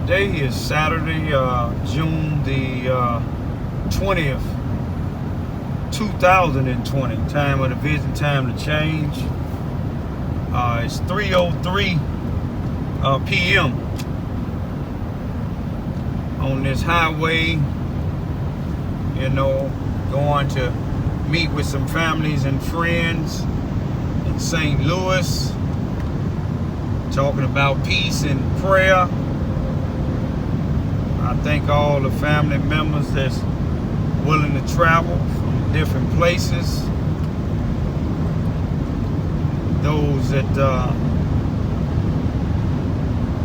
Today is Saturday, June the 20th, 2020. Time of the visit, time to change. It's 3:03 p.m. on this highway, going to meet with some families and friends in St. Louis, talking about peace and prayer. I thank all the family members that's willing to travel from different places. Those that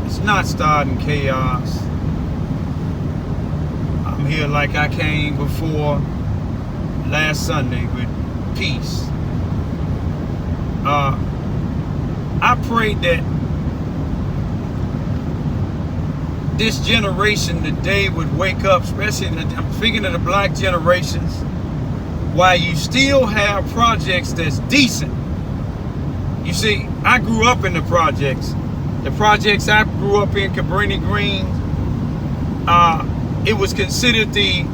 it's not starting chaos. I'm here like I came before last Sunday with peace. I prayed that this generation today would wake up, especially I'm speaking of the black generations, while you still have projects that's decent. You see, I grew up in the projects. The projects I grew up in, Cabrini Green, it was considered the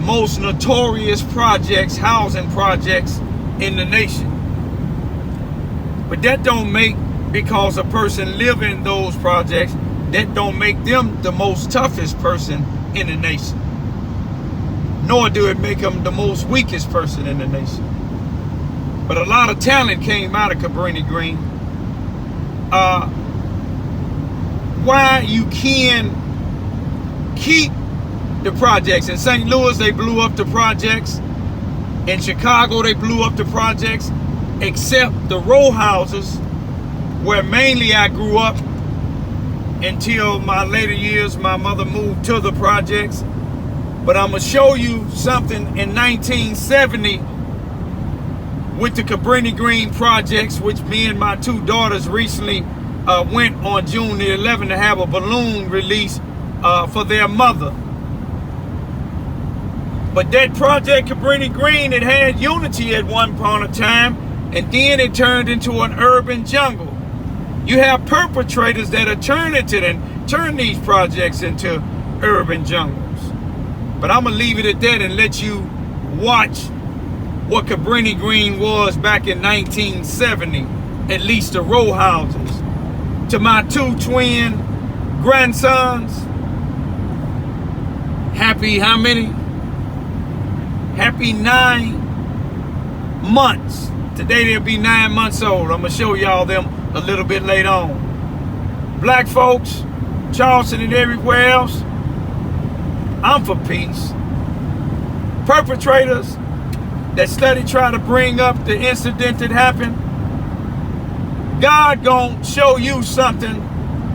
most notorious housing projects in the nation. But that don't make, because a person live in those projects, that don't make them the most toughest person in the nation. Nor do it make them the most weakest person in the nation. But a lot of talent came out of Cabrini Green. Why you can keep the projects. In St. Louis, they blew up the projects. In Chicago, they blew up the projects, except the row houses, where mainly I grew up. Until my later years, my mother moved to the projects. But I'm going to show you something in 1970 with the Cabrini Green projects, which me and my two daughters recently went on June the 11th to have a balloon release for their mother. But that project, Cabrini Green, it had unity at one point in time, and then it turned into an urban jungle. You have perpetrators that are turn these projects into urban jungles. But I'm gonna leave it at that and let you watch what Cabrini Green was back in 1970, at least the row houses. To my two twin grandsons, happy how many? Happy 9 months. Today they'll be 9 months old. I'm gonna show y'all them a little bit later on. Black folks, Charleston and everywhere else, I'm for peace. Perpetrators that study try to bring up the incident that happened, God gonna show you something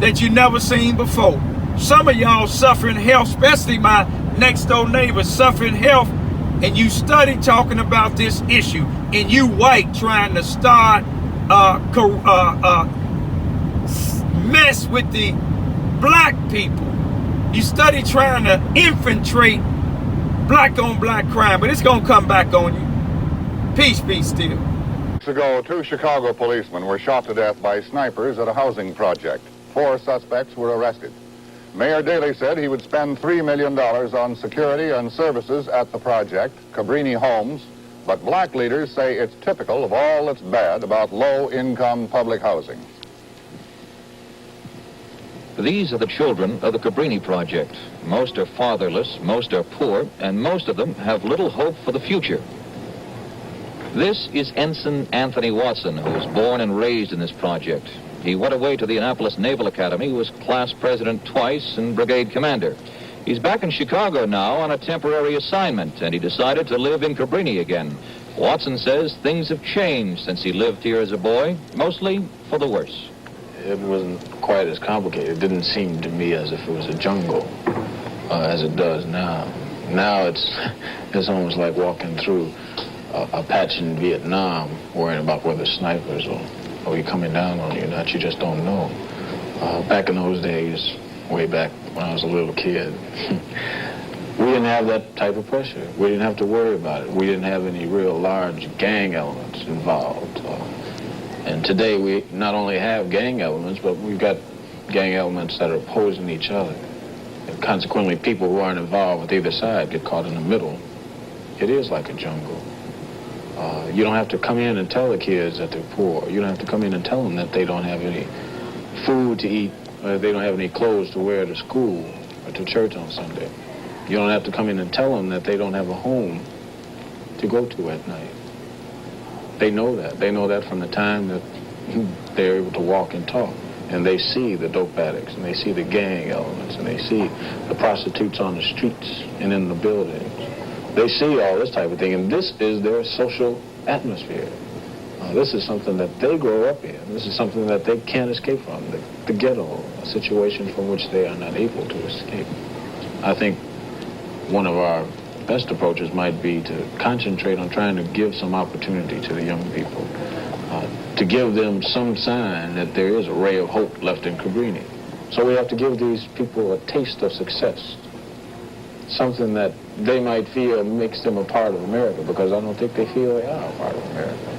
that you never seen before. Some of y'all suffering health, especially my next door neighbor suffering health, and you study talking about this issue, and you white trying to start mess with the black people. You study trying to infiltrate black on black crime, but it's gonna come back on you. Peace be still. Weeks ago, 2 Chicago policemen were shot to death by snipers at a housing project. 4 suspects were arrested. Mayor Daley said he would spend $3 million on security and services at the project, Cabrini Homes, but black leaders say it's typical of all that's bad about low-income public housing. These are the children of the Cabrini project. Most are fatherless, most are poor, and most of them have little hope for the future. This is Ensign Anthony Watson, who was born and raised in this project. He went away to the Annapolis Naval Academy, was class president twice and brigade commander. He's back in Chicago now on a temporary assignment, and he decided to live in Cabrini again. Watson says things have changed since he lived here as a boy, mostly for the worse. It wasn't quite as complicated. It didn't seem to me as if it was a jungle as it does now. Now it's almost like walking through a patch in Vietnam, worrying about whether snipers or you coming down on you or not. You just don't know. Back in those days, way back when I was a little kid, we didn't have that type of pressure. We didn't have to worry about it. We didn't have any real large gang elements involved. And today we not only have gang elements, but we've got gang elements that are opposing each other. And consequently, people who aren't involved with either side get caught in the middle. It is like a jungle. You don't have to come in and tell the kids that they're poor. You don't have to come in and tell them that they don't have any food to eat, or they don't have any clothes to wear to school or to church on Sunday. You don't have to come in and tell them that they don't have a home to go to at night. They know that. They know that from the time that they're able to walk and talk. And they see the dope addicts, and they see the gang elements, and they see the prostitutes on the streets and in the buildings. They see all this type of thing, and this is their social atmosphere. This is something that they grow up in. This is something that they can't escape from, the ghetto, a situation from which they are not able to escape. I think one of our best approaches might be to concentrate on trying to give some opportunity to the young people, to give them some sign that there is a ray of hope left in Cabrini. So we have to give these people a taste of success, something that they might feel makes them a part of America, because I don't think they feel they are a part of America.